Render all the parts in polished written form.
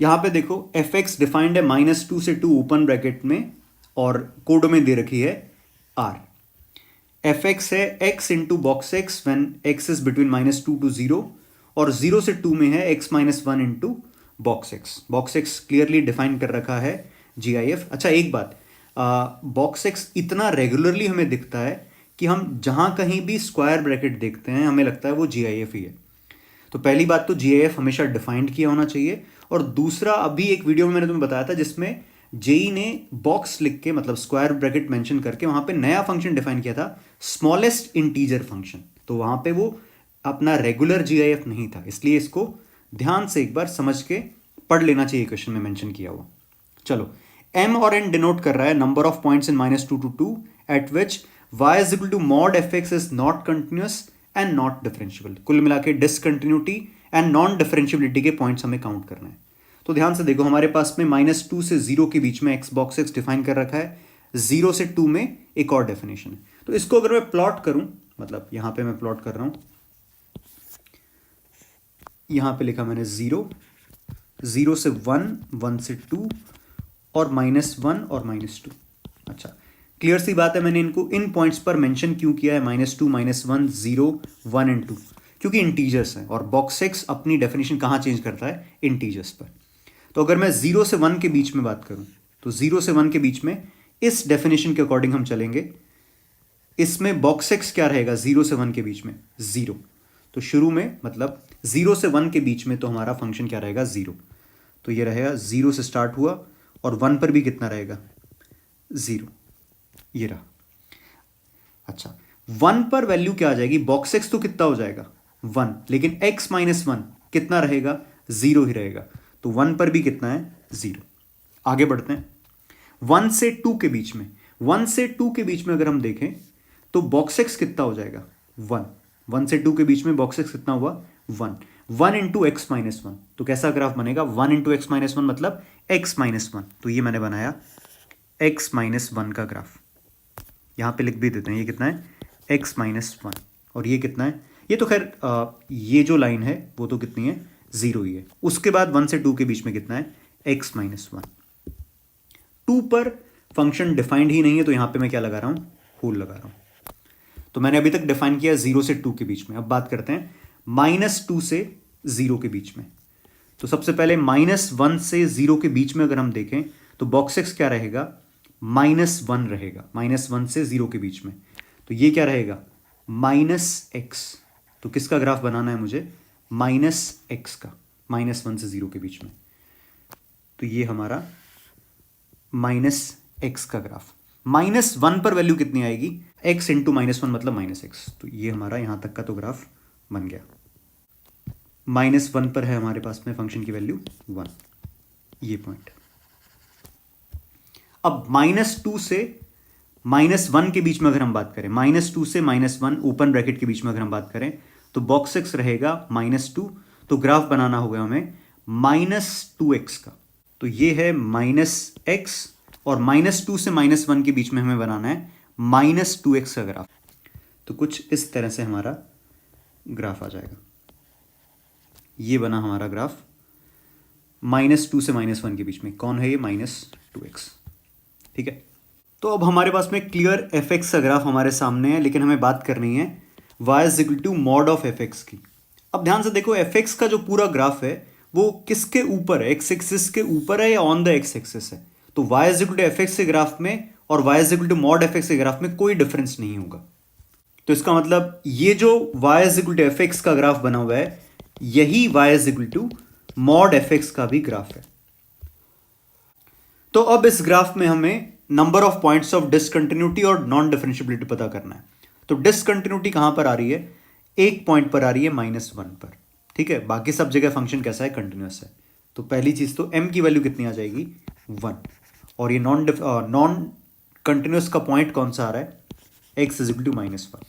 यहां पे देखो एफ एक्स डिफाइंड है -2 से 2 ओपन ब्रैकेट में और कोड में दे रखी है आर। एफ एक्स है x into box x when x is between -2 to 0 और 0 से 2 में है x-1 into box x. Box x clearly define कर रखा है GIF। अच्छा एक बात, बॉक्स एक्स इतना रेगुलरली हमें दिखता है कि हम जहां कहीं भी स्क्वायर ब्रैकेट देखते हैं हमें लगता है वो GIF ही है। तो पहली बात तो GIF हमेशा डिफाइंड किया होना चाहिए, और दूसरा अभी एक वीडियो में मैंने तुम्हें बताया था जिसमें जेई ने बॉक्स लिख के मतलब स्क्वायर ब्रैकेट मेंशन करके वहां पे नया फंक्शन डिफाइन किया था, स्मॉलेस्ट इंटीजर फंक्शन। तो वहां पे वो अपना रेगुलर GIF नहीं था, इसलिए इसको ध्यान से एक बार समझ के पढ़ लेना चाहिए, क्वेश्चन में मेंशन किया हुआ। चलो, m और n डिनोट कर रहा है number of points in -2 to 2 at which y is equal to mod F X is not continuous and not differentiable. कुल मिला के डिसकंटिन्यूटी एंड नॉन डिफरेंशिएबिलिटी के पॉइंट्स हमें काउंट करना है। तो ध्यान से देखो, हमारे पास में -2 से 0 के बीच में एक्स बॉक्स एक्स डिफाइन कर रखा है, 0 से 2 में एक और डेफिनेशन है। तो इसको अगर मैं प्लॉट करूं, मतलब यहां पे मैं प्लॉट कर रहा हूं, यहां पे लिखा मैंने 0, 0 से 1, 1 से 2 और -1 और -2। अच्छा, क्लियर सी बात है, मैंने इनको इन पॉइंट्स पर मेंशन क्यों किया है, -2, -1, 0, 1 एंड 2, क्योंकि इंटीजर्स हैं और बॉक्स एक्स अपनी डेफिनेशन कहां चेंज करता है, इंटीजर्स पर। तो अगर मैं 0 से 1 के बीच में बात करूं, तो 0 से 1 के बीच में इस डेफिनेशन के अकॉर्डिंग हम चलेंगे। इसमें बॉक्स एक्स क्या रहेगा 0 से 1 के बीच में, 0। तो शुरू में मतलब 0 से 1 के बीच में तो हमारा फंक्शन क्या रहेगा, 0। तो ये रहेगा 0 से स्टार्ट हुआ और 1 पर भी कितना रहेगा, 0। ये रहा। अच्छा, 1 पर वैल्यू क्या आ जाएगी, बॉक्स एक्स तो कितना हो जाएगा 1, लेकिन x-1 कितना रहेगा, 0 ही रहेगा। तो 1 पर भी कितना है, 0। आगे बढ़ते हैं, 1 से 2 के बीच में, 1 से 2 के बीच में अगर हम देखें तो बॉक्स एक्स कितना हो जाएगा, 1। 1 से 2 के बीच में बॉक्स एक्स कितना हुआ, 1। 1 इंटू x-1, तो कैसा ग्राफ बनेगा, 1 इंटू x-1 मतलब x-1। तो ये मैंने बनाया x-1 का ग्राफ, यहां पे लिख भी देते हैं, ये कितना है, x-1। और ये कितना है, ये तो खैर ये जो लाइन है वो तो कितनी है, 0 ही है। उसके बाद 1 से 2 के बीच में कितना है, x-1। 2 पर फंक्शन डिफाइंड ही नहीं है, तो यहां पे मैं क्या लगा रहा हूं, होल लगा रहा हूं। तो मैंने अभी तक डिफाइन किया 0 से 2 के बीच में। अब बात करते हैं -2 से 0 के बीच में। तो सबसे पहले -1 से 0 के बीच में अगर हम देखें तो बॉक्स एक्स क्या रहेगा, -1 रहेगा, -1 से 0 के बीच में। तो ये क्या रहेगा, -x। तो किसका ग्राफ बनाना है मुझे, -x का, -1 से 0 के बीच में। तो ये हमारा -x का ग्राफ। -1 पर वैल्यू कितनी आएगी, x इंटू -1 मतलब -x। तो ये हमारा यहां तक का तो ग्राफ बन गया। -1 पर है हमारे पास में फंक्शन की वैल्यू 1, ये पॉइंट। अब -2 से -1 के बीच में अगर हम बात करें, -2 से -1 ओपन ब्रैकेट के बीच में अगर हम बात करें तो बॉक्स एक्स रहेगा -2। तो ग्राफ बनाना होगा हमें -2x का। तो ये है -x और -2 से -1 के बीच में हमें बनाना है -2x का ग्राफ। तो कुछ इस तरह से हमारा ग्राफ आ जाएगा। ये बना हमारा ग्राफ -2 से -1 के बीच में। कौन है ये, -2x। ठीक है, तो अब हमारे पास में क्लियर एफ एक्स का ग्राफ हमारे सामने है, लेकिन हमें बात करनी है y is equal to mod of F X की। अब ध्यान से देखो, एफ एक्स का जो पूरा ग्राफ है वो किसके ऊपर है, एक्स एक्सिस के ऊपर है या ऑन द एक्स एक्सिस है। तो y is equal to F X के ग्राफ में और y is equal to mod F X के ग्राफ में कोई डिफरेंस नहीं होगा। तो इसका मतलब ये जो y is equal to F X का ग्राफ बना हुआ है, यही y is equal to mod F X का भी ग्राफ है। तो अब इस ग्राफ में हमें number of points of discontinuity और नॉन डिफरेंशिएबिलिटी पता करना है। तो डिसकंटिन्यूटी कहां पर आ रही है, एक पॉइंट पर आ रही है, -1 पर। ठीक है, बाकी सब जगह फंक्शन कैसा है, कंटिन्यूअस है। तो पहली चीज तो m की वैल्यू कितनी आ जाएगी, 1। और ये नॉन कंटिन्यूअस का पॉइंट कौन सा आ रहा है, x इज इक्वल टू -1।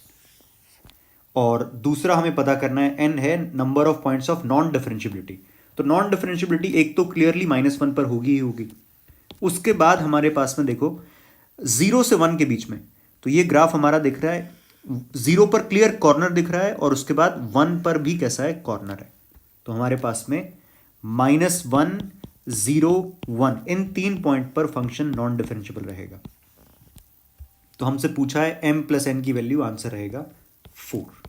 और दूसरा हमें पता करना है n है number of points of non differentiability. तो नॉन डिफरेंशिएबिलिटी एक तो क्लियरली -1 पर होगी ही होगी। उसके बाद हमारे पास में देखो 0 से 1 के बीच में, तो ये ग्राफ हमारा दिख रहा है, 0 पर क्लियर कॉर्नर दिख रहा है और उसके बाद 1 पर भी कैसा है, कॉर्नर है। तो हमारे पास में -1, 0 1, इन 3 पॉइंट पर फंक्शन नॉन डिफरेंशिएबल रहेगा। तो हमसे पूछा है m प्लस n की वैल्यू, आंसर रहेगा 4।